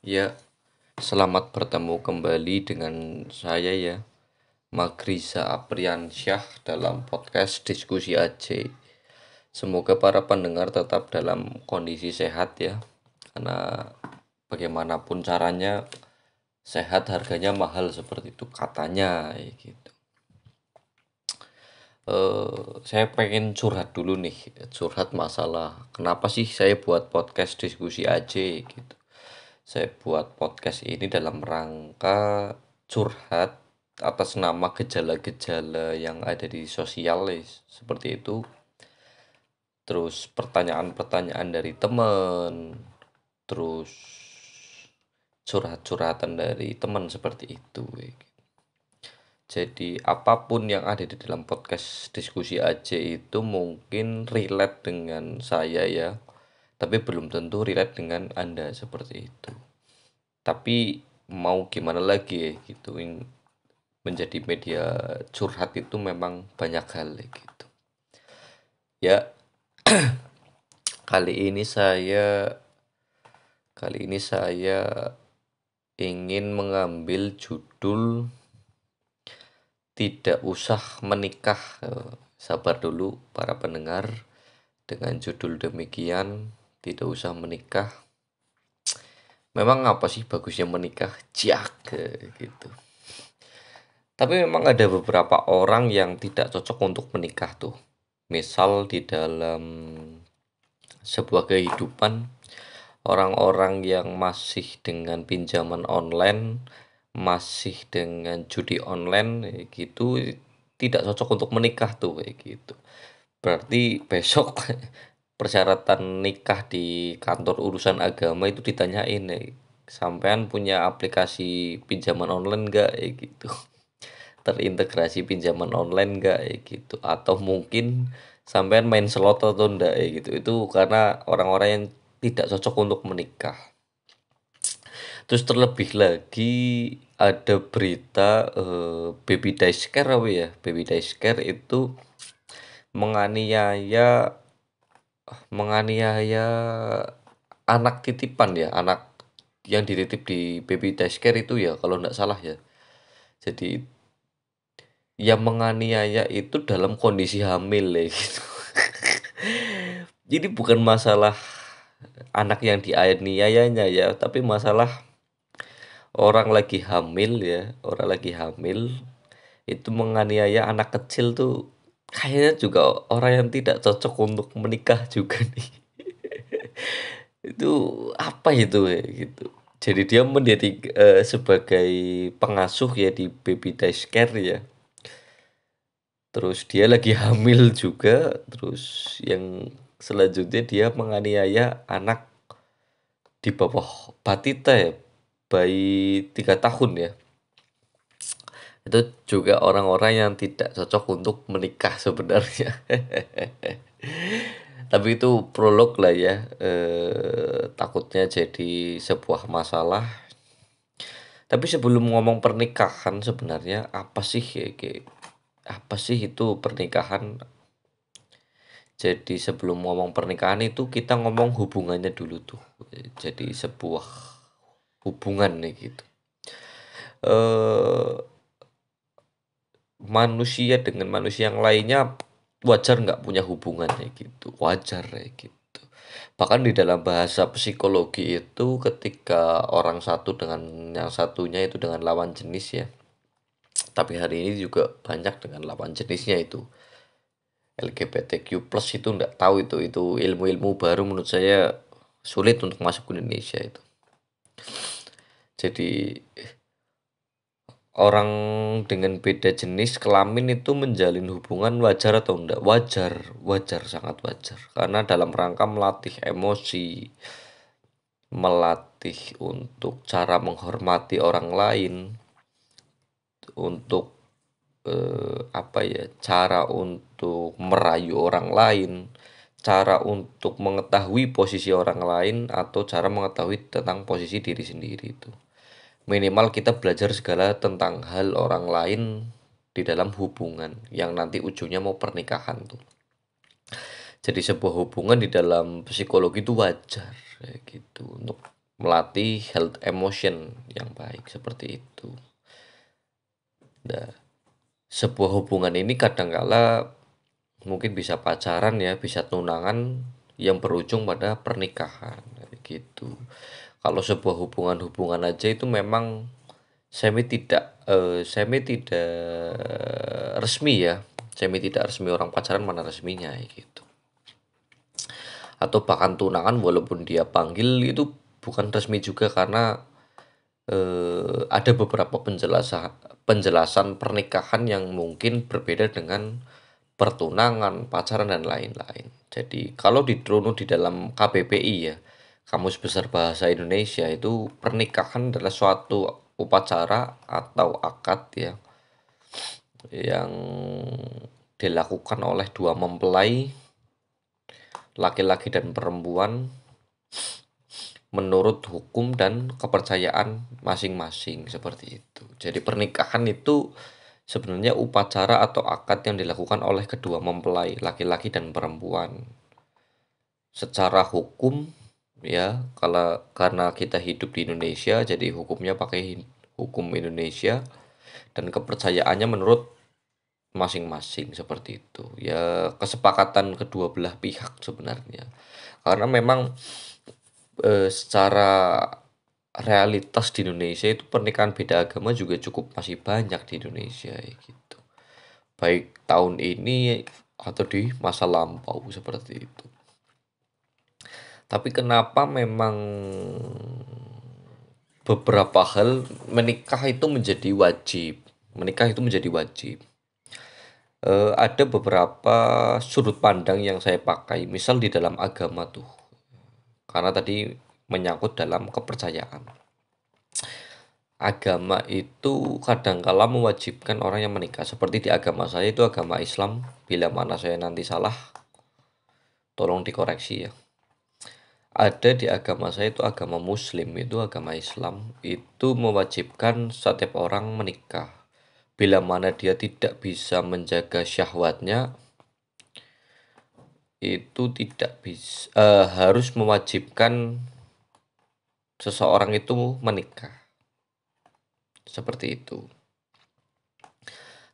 Ya, selamat bertemu kembali dengan saya ya, Magriza Apriansyah dalam podcast Diskusi AJ. Semoga para pendengar tetap dalam kondisi sehat ya, karena bagaimanapun caranya sehat harganya mahal seperti itu katanya ya gitu. Saya pengen curhat dulu nih, curhat masalah kenapa sih saya buat podcast Diskusi AJ gitu. Saya buat podcast ini dalam rangka curhat atas nama gejala-gejala yang ada di sosial seperti itu. Terus pertanyaan-pertanyaan dari teman, terus curhat-curhatan dari teman seperti itu. Jadi apapun yang ada di dalam podcast diskusi aja itu mungkin relate dengan saya ya, tapi belum tentu relate dengan Anda seperti itu. Tapi mau gimana lagi ya gitu, menjadi media curhat itu memang banyak hal ya gitu. Ya, kali ini saya kali ini saya ingin mengambil judul tidak usah menikah. Sabar dulu para pendengar, dengan judul demikian tidak usah menikah. Memang apa sih bagusnya menikah? Ciak gitu. Tapi memang ada beberapa orang yang tidak cocok untuk menikah tuh. Misal di dalam sebuah kehidupan, orang-orang yang masih dengan pinjaman online, masih dengan judi online gitu, tidak cocok untuk menikah tuh kayak gitu. Berarti besok persyaratan nikah di kantor urusan agama itu ditanyain sampean punya aplikasi pinjaman online enggak gitu, terintegrasi pinjaman online enggak gitu, atau mungkin sampean main slot atau enggak gitu. Itu karena orang-orang yang tidak cocok untuk menikah. Terus terlebih lagi ada berita baby dice care apa ya, baby dice care itu menganiaya menganiaya anak titipan ya, anak yang dititip di baby dice care itu ya kalau enggak salah ya. Jadi yang menganiaya itu dalam kondisi hamil ya gitu. Jadi bukan masalah anak yang dianiayanya ya, tapi masalah orang lagi hamil itu menganiaya anak kecil tuh, kayaknya juga orang yang tidak cocok untuk menikah juga nih. Itu apa itu ya gitu. Jadi dia menjadi sebagai pengasuh ya di baby dice care ya. Terus dia lagi hamil juga, terus yang selanjutnya dia menganiaya anak di bawah batita ya, bayi 3 tahun ya. Itu juga orang-orang yang tidak cocok untuk menikah sebenarnya. Tapi itu prolog lah ya, takutnya jadi sebuah masalah. Tapi sebelum ngomong pernikahan sebenarnya apa sih apa sih itu pernikahan? Jadi sebelum ngomong pernikahan itu kita ngomong hubungannya dulu tuh. Jadi sebuah hubungan nih gitu. Eh Manusia dengan manusia yang lainnya wajar nggak punya hubungan kayak gitu, wajar kayak gitu. Bahkan di dalam bahasa psikologi itu ketika orang satu dengan yang satunya itu dengan lawan jenis ya, tapi hari ini juga banyak dengan lawan jenisnya itu LGBTQ+ itu nggak tahu, itu ilmu-ilmu baru menurut saya, sulit untuk masuk ke Indonesia itu. Jadi orang dengan beda jenis kelamin itu menjalin hubungan wajar atau enggak? Wajar, wajar, sangat wajar. Karena dalam rangka melatih emosi, melatih untuk cara menghormati orang lain, untuk apa ya, cara untuk merayu orang lain, cara untuk mengetahui posisi orang lain, atau cara mengetahui tentang posisi diri sendiri itu. Minimal kita belajar segala tentang hal orang lain di dalam hubungan yang nanti ujungnya mau pernikahan tuh. Jadi sebuah hubungan di dalam psikologi itu wajar kayak gitu, untuk melatih health emotion yang baik seperti itu. Nah, sebuah hubungan ini kadangkala mungkin bisa pacaran ya, bisa tunangan yang berujung pada pernikahan gitu. Kalau sebuah hubungan aja itu memang semi tidak resmi ya, semi tidak resmi, orang pacaran mana resminya gitu. Atau bahkan tunangan walaupun dia panggil itu bukan resmi juga karena ada beberapa penjelasan penjelasan pernikahan yang mungkin berbeda dengan pertunangan, pacaran dan lain-lain. Jadi kalau dirunut di dalam KBBI ya, Kamus Besar Bahasa Indonesia, itu pernikahan adalah suatu upacara atau akad ya yang dilakukan oleh dua mempelai laki-laki dan perempuan menurut hukum dan kepercayaan masing-masing seperti itu. Jadi pernikahan itu sebenarnya upacara atau akad yang dilakukan oleh kedua mempelai laki-laki dan perempuan. Secara hukum ya, kalau karena kita hidup di Indonesia jadi hukumnya pakai hukum Indonesia dan kepercayaannya menurut masing-masing seperti itu. Ya kesepakatan kedua belah pihak sebenarnya. Karena memang secara realitas di Indonesia itu pernikahan beda agama juga cukup masih banyak di Indonesia ya gitu. Baik tahun ini atau di masa lampau seperti itu. Tapi kenapa memang beberapa hal menikah itu menjadi wajib? Menikah itu menjadi wajib. Ada beberapa sudut pandang yang saya pakai, misal di dalam agama tuh, karena tadi menyangkut dalam kepercayaan. Agama itu kadangkala mewajibkan orang yang menikah. Seperti di agama saya itu agama Islam, bila mana saya nanti salah, tolong dikoreksi ya. Ada di agama saya itu agama Muslim, itu agama Islam, itu mewajibkan setiap orang menikah. Bila mana dia tidak bisa menjaga syahwatnya, itu tidak bisa harus mewajibkan seseorang itu menikah. Seperti itu.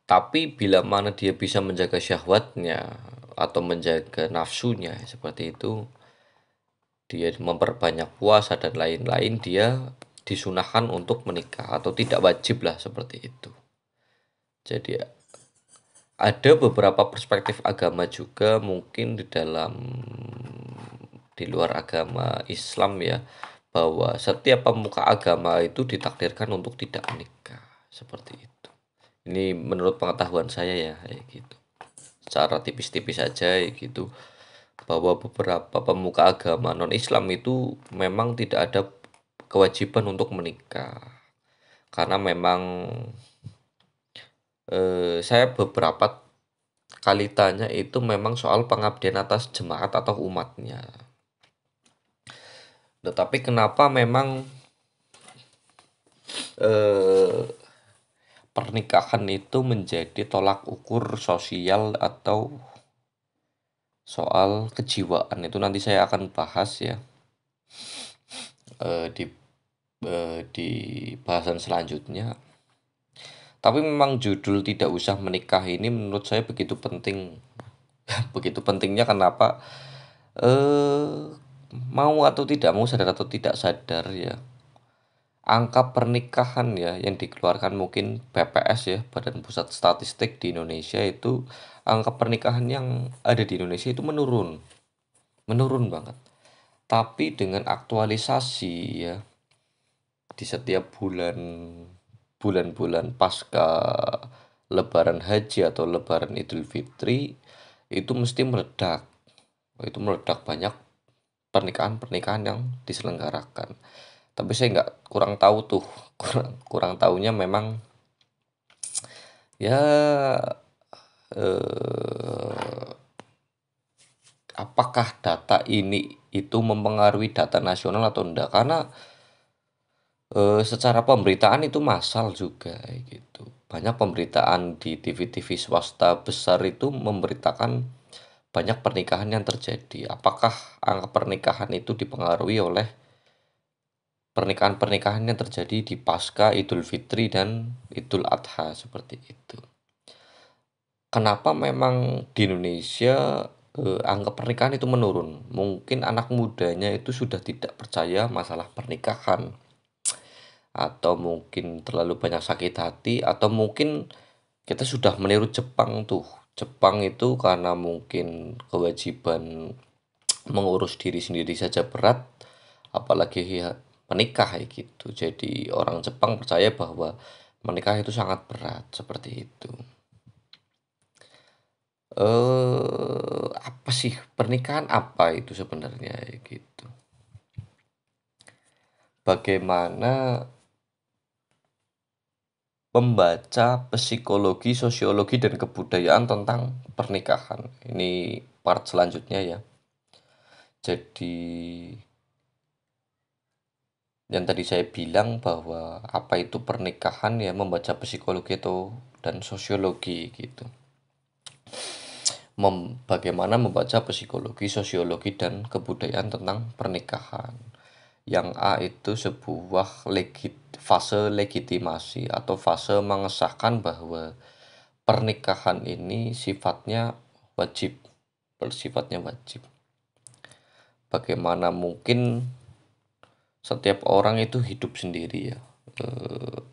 Tapi bila mana dia bisa menjaga syahwatnya atau menjaga nafsunya seperti itu, dia memperbanyak puasa dan lain-lain, dia disunahkan untuk menikah atau tidak wajib lah seperti itu. Jadi ada beberapa perspektif agama juga mungkin di luar agama Islam ya, bahwa setiap pemuka agama itu ditakdirkan untuk tidak menikah seperti itu. Ini menurut pengetahuan saya ya kayak gitu. Secara tipis-tipis aja gitu, bahwa beberapa pemuka agama non-Islam itu memang tidak ada kewajiban untuk menikah. Karena memang saya beberapa kali tanya itu memang soal pengabdian atas jemaat atau umatnya. Tetapi kenapa memang eh, pernikahan itu menjadi tolak ukur sosial atau soal kejiwaan, itu nanti saya akan bahas ya di di bahasan selanjutnya. Tapi memang judul tidak usah menikah ini menurut saya begitu penting. Begitu pentingnya kenapa? Eh mau atau tidak mau, sadar atau tidak sadar ya, angka pernikahan ya yang dikeluarkan mungkin BPS ya, Badan Pusat Statistik di Indonesia, itu angka pernikahan yang ada di Indonesia itu menurun banget. Tapi dengan aktualisasi ya di setiap bulan-bulan pasca Lebaran Haji atau Lebaran Idul Fitri itu mesti meledak. Itu meledak banyak pernikahan-pernikahan yang diselenggarakan. Tapi saya nggak kurang tahu tuh, kurang tahunya memang ya eh, apakah data ini itu mempengaruhi data nasional atau enggak, karena secara pemberitaan itu massal juga gitu. Banyak pemberitaan di TV-TV swasta besar itu memberitakan banyak pernikahan yang terjadi. Apakah angka pernikahan itu dipengaruhi oleh pernikahan-pernikahan yang terjadi di pasca Idul Fitri dan Idul Adha seperti itu. Kenapa memang di Indonesia angka pernikahan itu menurun? Mungkin anak mudanya itu sudah tidak percaya masalah pernikahan, atau mungkin terlalu banyak sakit hati, atau mungkin kita sudah meniru Jepang tuh. Jepang itu karena mungkin kewajiban mengurus diri sendiri saja berat, apalagi menikah ya gitu. Jadi orang Jepang percaya bahwa menikah itu sangat berat seperti itu. Apa sih pernikahan, apa itu sebenarnya ya gitu. Bagaimana membaca psikologi, sosiologi dan kebudayaan tentang pernikahan. Ini part selanjutnya ya. Jadi yang tadi saya bilang bahwa apa itu pernikahan ya, membaca psikologi atau dan sosiologi gitu. Bagaimana membaca psikologi, sosiologi dan kebudayaan tentang pernikahan. Yang A itu sebuah fase legitimasi atau fase mengesahkan bahwa pernikahan ini bersifatnya wajib. Bagaimana mungkin setiap orang itu hidup sendiri ya.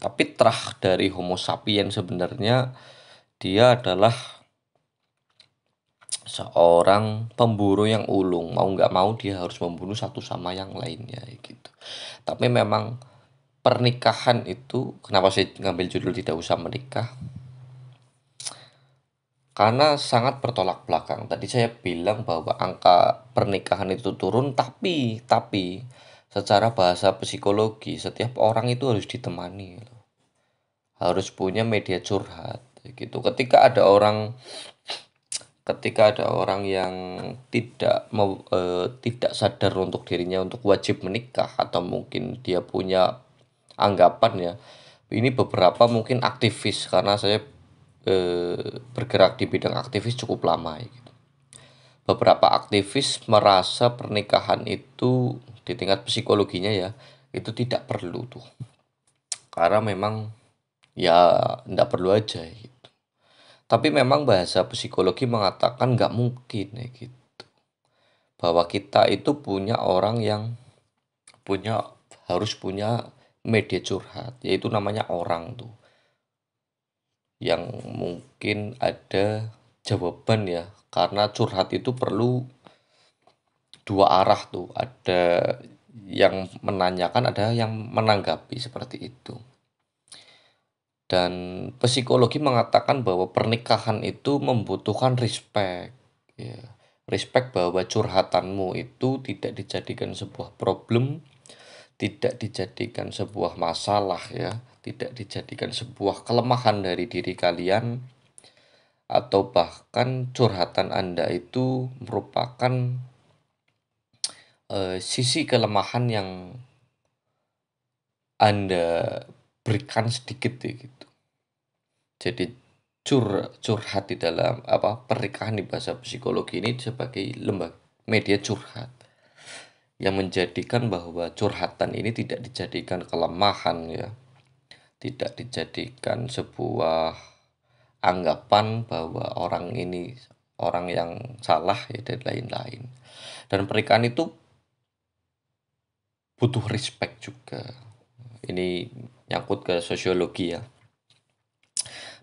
Tapi terah dari Homo sapiens sebenarnya dia adalah seorang pemburu yang ulung. Mau nggak mau dia harus membunuh satu sama yang lainnya gitu. Tapi memang pernikahan itu, kenapa saya ngambil judul tidak usah menikah? Karena sangat bertolak belakang. Tadi saya bilang bahwa angka pernikahan itu turun, tapi secara bahasa psikologi setiap orang itu harus ditemani, harus punya media curhat gitu. Ketika ada orang yang tidak sadar untuk dirinya untuk wajib menikah, atau mungkin dia punya anggapan ya, ini beberapa mungkin aktivis, karena saya bergerak di bidang aktivis cukup lama ya gitu. Beberapa aktivis merasa pernikahan itu di tingkat psikologinya ya itu tidak perlu tuh, karena memang ya tidak perlu aja gitu. Tapi memang bahasa psikologi mengatakan nggak mungkin ya gitu, bahwa kita itu punya orang yang harus punya media curhat, yaitu namanya orang tuh, yang mungkin ada jawaban ya, karena curhat itu perlu dua arah tuh, ada yang menanyakan, ada yang menanggapi seperti itu. Dan psikologi mengatakan bahwa pernikahan itu membutuhkan respect ya. Respect bahwa curhatanmu itu tidak dijadikan sebuah problem, tidak dijadikan sebuah masalah ya, tidak dijadikan sebuah kelemahan dari diri kalian, atau bahkan curhatan Anda itu merupakan sisi kelemahan yang Anda berikan sedikit ya gitu. Jadi curhat di dalam pernikahan di bahasa psikologi ini sebagai lembaga media curhat, yang menjadikan bahwa curhatan ini tidak dijadikan kelemahan ya, tidak dijadikan sebuah anggapan bahwa orang ini orang yang salah ya, dan lain-lain. Dan pernikahan itu butuh respect juga. Ini nyangkut ke sosiologi ya.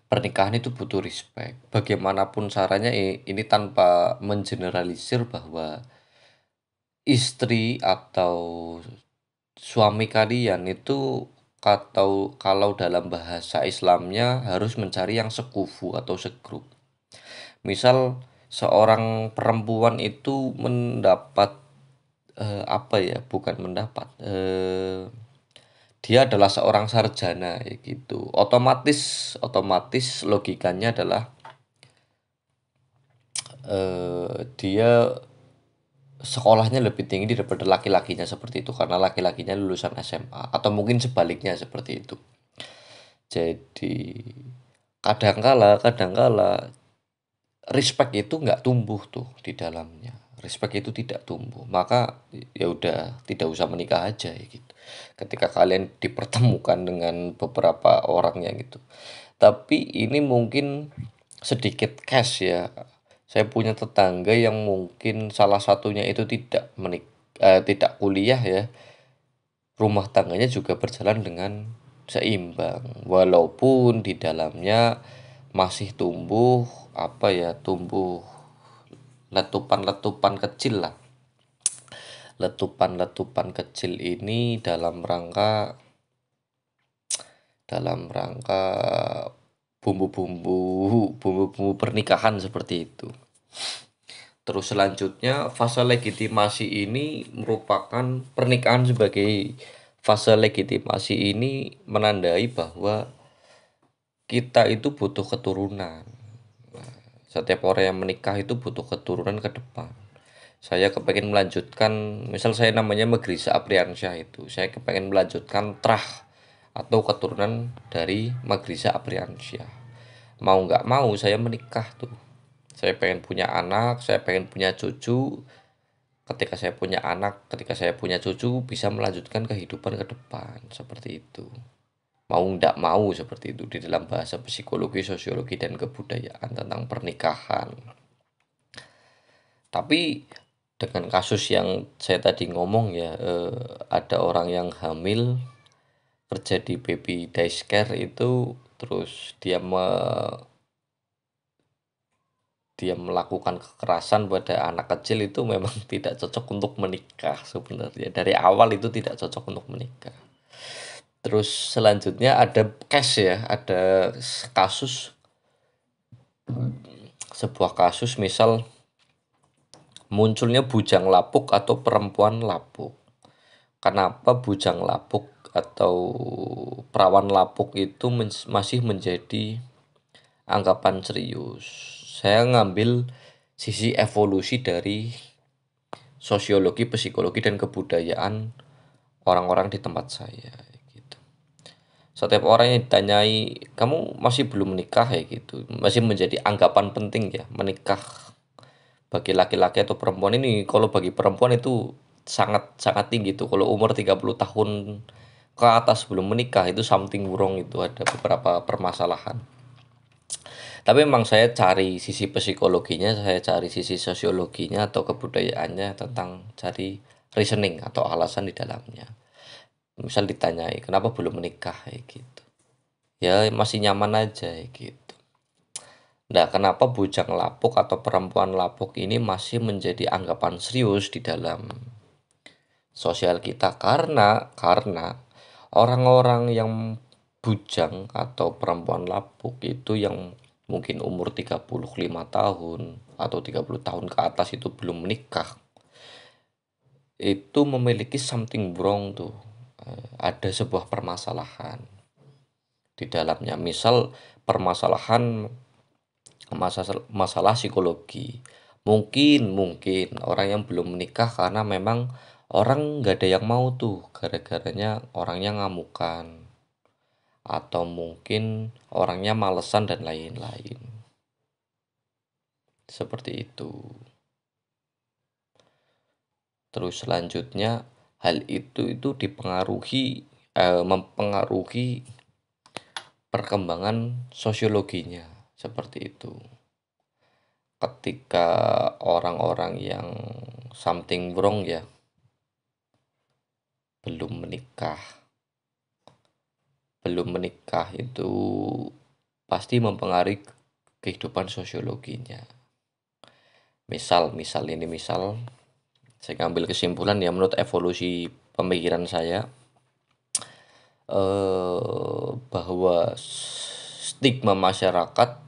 Pernikahan itu butuh respect. Bagaimanapun caranya, ini tanpa mengeneralisir bahwa istri atau suami kalian itu, kalau dalam bahasa Islamnya harus mencari yang sekufu atau segrup. Misal seorang perempuan itu mendapat bukan mendapat, dia adalah seorang sarjana ya gitu. Otomatis logikanya adalah dia sekolahnya lebih tinggi daripada laki-lakinya seperti itu, karena laki-lakinya lulusan SMA, atau mungkin sebaliknya seperti itu. Jadi kadangkala respect itu nggak tumbuh tuh di dalamnya. Respect itu tidak tumbuh, maka ya udah tidak usah menikah aja ya gitu. ketika kalian dipertemukan dengan beberapa orangnya gitu. Tapi ini mungkin sedikit cash ya. Saya punya tetangga yang mungkin salah satunya itu tidak kuliah ya. Rumah tangganya juga berjalan dengan seimbang. Walaupun di dalamnya masih tumbuh apa ya, tumbuh letupan-letupan kecil lah. Letupan-letupan kecil ini dalam rangka bumbu-bumbu pernikahan seperti itu. Terus selanjutnya fase legitimasi ini merupakan pernikahan sebagai fase legitimasi ini menandai bahwa kita itu butuh keturunan. Setiap orang yang menikah itu butuh keturunan ke depan. Saya kepengen melanjutkan, misal saya namanya Megrisa Apriansyah itu, saya kepengen melanjutkan trah atau keturunan dari Megrisa Apriansyah. Mau nggak mau saya menikah tuh. Saya pengen punya anak, saya pengen punya cucu. Ketika saya punya anak, ketika saya punya cucu, bisa melanjutkan kehidupan ke depan seperti itu. Mau nggak mau seperti itu di dalam bahasa psikologi, sosiologi, dan kebudayaan tentang pernikahan. Tapi dengan kasus yang saya tadi ngomong ya, ada orang yang hamil, terjadi baby die scare itu, terus dia melakukan kekerasan pada anak kecil, itu memang tidak cocok untuk menikah sebenarnya. Dari awal itu tidak cocok untuk menikah. Terus selanjutnya ada case ya, ada kasus, sebuah kasus misal munculnya bujang lapuk atau perempuan lapuk. Kenapa bujang lapuk atau perawan lapuk itu masih menjadi anggapan serius? Saya ngambil sisi evolusi dari sosiologi, psikologi, dan kebudayaan orang-orang di tempat saya gitu. Setiap orang yang ditanyai, kamu masih belum menikah ya gitu, masih menjadi anggapan penting ya menikah bagi laki-laki atau perempuan ini. Kalau bagi perempuan itu sangat sangat tinggi tuh. Kalau umur 30 tahun ke atas belum menikah itu something wrong, itu ada beberapa permasalahan. Tapi memang saya cari sisi psikologinya, saya cari sisi sosiologinya atau kebudayaannya, tentang cari reasoning atau alasan di dalamnya. Misal ditanyai kenapa belum menikah ya gitu. Ya masih nyaman aja ya gitu. Nah, kenapa bujang lapuk atau perempuan lapuk ini masih menjadi anggapan serius di dalam sosial kita? Karena orang-orang yang bujang atau perempuan lapuk itu yang mungkin umur 35 tahun atau 30 tahun ke atas itu belum menikah, itu memiliki something wrong tuh. Ada sebuah permasalahan di dalamnya. Misal permasalahan masalah psikologi. Mungkin orang yang belum menikah karena memang orang nggak ada yang mau tuh, gara-garanya orangnya ngamukan, atau mungkin orangnya malesan dan lain-lain. Seperti itu. Terus selanjutnya hal itu mempengaruhi perkembangan sosiologinya seperti itu. Ketika orang-orang yang something wrong ya belum menikah itu pasti mempengaruhi kehidupan sosiologinya. Misal saya ngambil kesimpulan ya, menurut evolusi pemikiran saya, bahwa stigma masyarakat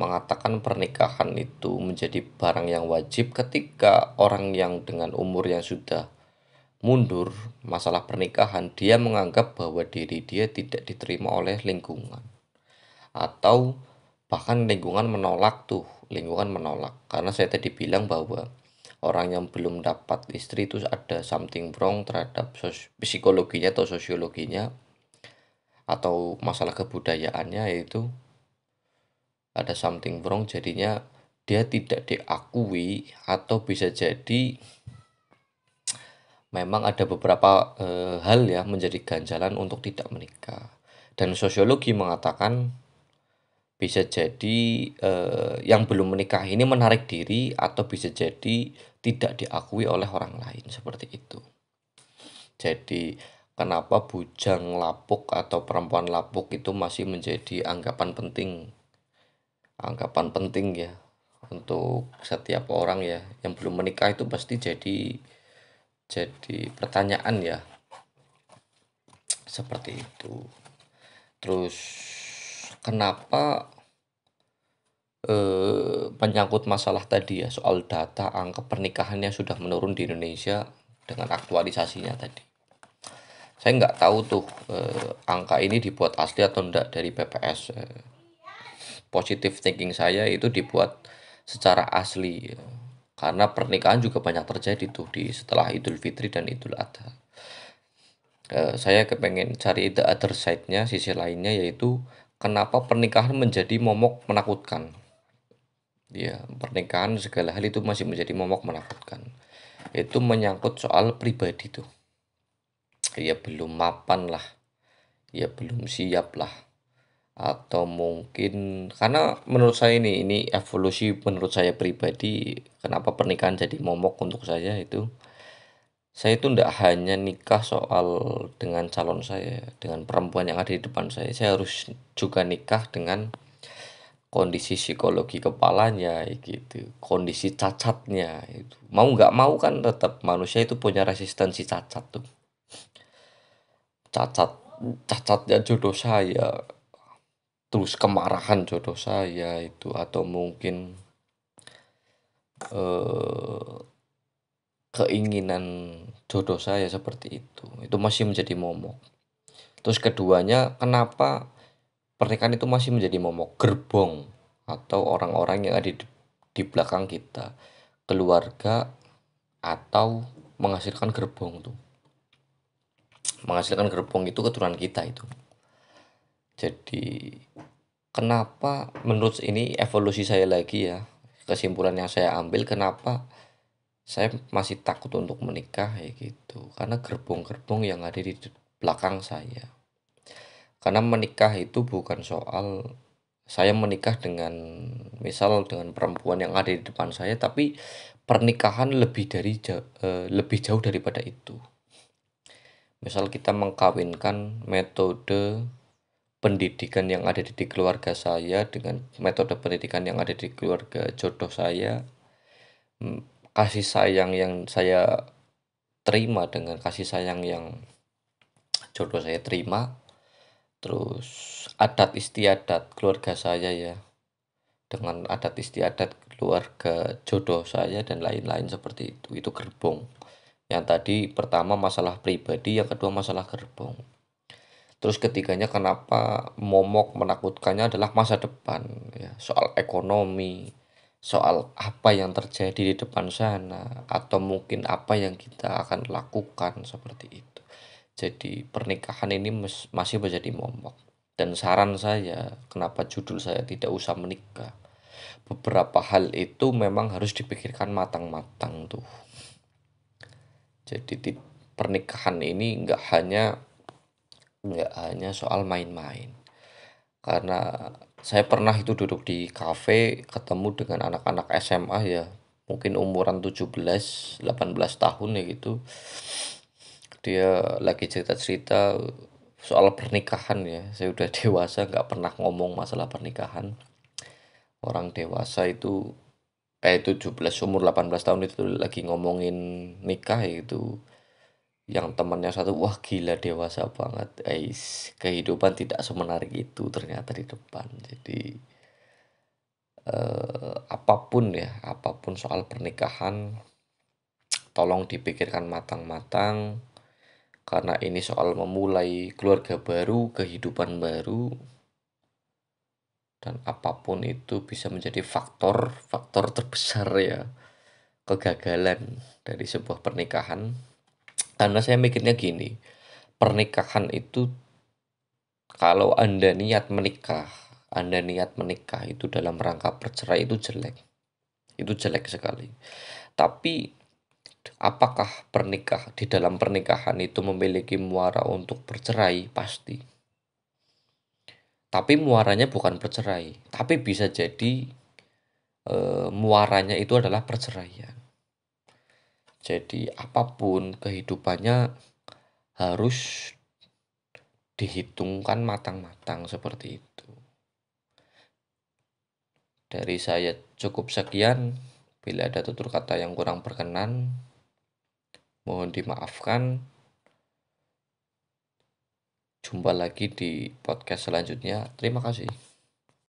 mengatakan pernikahan itu menjadi barang yang wajib ketika orang yang dengan umur yang sudah mundur masalah pernikahan, dia menganggap bahwa diri dia tidak diterima oleh lingkungan, atau bahkan lingkungan menolak. Karena saya tadi bilang bahwa orang yang belum dapat istri itu ada something wrong terhadap psikologinya atau sosiologinya atau masalah kebudayaannya, yaitu ada something wrong, jadinya dia tidak diakui, atau bisa jadi memang ada beberapa hal ya menjadi ganjalan untuk tidak menikah. Dan sosiologi mengatakan bisa jadi yang belum menikah ini menarik diri atau bisa jadi tidak diakui oleh orang lain seperti itu. Jadi kenapa bujang lapuk atau perempuan lapuk itu masih menjadi anggapan penting ya untuk setiap orang ya yang belum menikah itu pasti jadi pertanyaan ya seperti itu. Terus kenapa menyangkut masalah tadi ya soal data angka pernikahannya sudah menurun di Indonesia dengan aktualisasinya tadi. Saya nggak tahu tuh angka ini dibuat asli atau enggak dari BPS. Positive thinking saya itu dibuat secara asli ya. Karena pernikahan juga banyak terjadi tuh di setelah Idul Fitri dan Idul Adha. Saya kepengen cari the other side-nya, sisi lainnya yaitu kenapa pernikahan menjadi momok menakutkan. Ya, pernikahan segala hal itu masih menjadi momok menakutkan. Itu menyangkut soal pribadi tuh. Ya belum mapan lah, ya belum siap lah. Atau mungkin karena menurut saya ini evolusi menurut saya pribadi, kenapa pernikahan jadi momok untuk saya itu ndak hanya nikah soal dengan calon saya, dengan perempuan yang ada di depan saya harus juga nikah dengan kondisi psikologi kepalanya gitu, kondisi cacatnya itu. Mau nggak mau kan tetap manusia itu punya resistensi cacat tuh. Cacat cacatnya jodoh saya, terus kemarahan jodoh saya itu atau mungkin eh, keinginan jodoh saya seperti itu masih menjadi momok. Terus keduanya kenapa pernikahan itu masih menjadi momok gerbong atau orang-orang yang ada di belakang kita, keluarga atau menghasilkan gerbong tuh. Menghasilkan gerbong itu keturunan kita itu. Jadi kenapa menurut ini evolusi saya lagi ya, kesimpulan yang saya ambil kenapa saya masih takut untuk menikah ya gitu. Karena gerbong-gerbong yang ada di belakang saya. Karena menikah itu bukan soal saya menikah dengan misal dengan perempuan yang ada di depan saya, tapi pernikahan lebih jauh daripada itu. Misal kita mengkawinkan metode pendidikan yang ada di keluarga saya dengan metode pendidikan yang ada di keluarga jodoh saya, kasih sayang yang saya terima dengan kasih sayang yang jodoh saya terima, terus adat istiadat keluarga saya ya dengan adat istiadat keluarga jodoh saya dan lain-lain seperti itu gerbong. Yang tadi pertama masalah pribadi, yang kedua masalah gerbong. Terus ketiganya kenapa momok menakutkannya adalah masa depan ya, soal ekonomi, soal apa yang terjadi di depan sana atau mungkin apa yang kita akan lakukan seperti itu. Jadi pernikahan ini masih menjadi momok. Dan saran saya, kenapa judul saya tidak usah menikah. Beberapa hal itu memang harus dipikirkan matang-matang tuh. Jadi pernikahan ini nggak hanya soal main-main. Karena saya pernah itu duduk di kafe ketemu dengan anak-anak SMA ya, mungkin umuran 17 18 tahun ya gitu. Dia lagi cerita-cerita soal pernikahan ya. Saya udah dewasa nggak pernah ngomong masalah pernikahan. Orang dewasa itu 17 umur 18 tahun itu lagi ngomongin nikah ya itu. Yang temannya satu, wah gila dewasa banget. Kehidupan tidak semenarik itu ternyata di depan. Jadi apapun soal pernikahan, tolong dipikirkan matang-matang. Karena ini soal memulai keluarga baru, kehidupan baru. Dan apapun itu bisa menjadi faktor terbesar ya kegagalan dari sebuah pernikahan. Karena saya mikirnya gini, pernikahan itu kalau Anda niat menikah itu dalam rangka bercerai itu jelek. Itu jelek sekali. Tapi Apakah di dalam pernikahan itu memiliki muara untuk bercerai? Pasti. Tapi muaranya bukan bercerai, tapi bisa jadi muaranya itu adalah perceraian. Jadi apapun kehidupannya harus dihitungkan matang-matang seperti itu. Dari saya cukup sekian. Bila ada tutur kata yang kurang berkenan, mohon dimaafkan. Jumpa lagi di podcast selanjutnya. Terima kasih.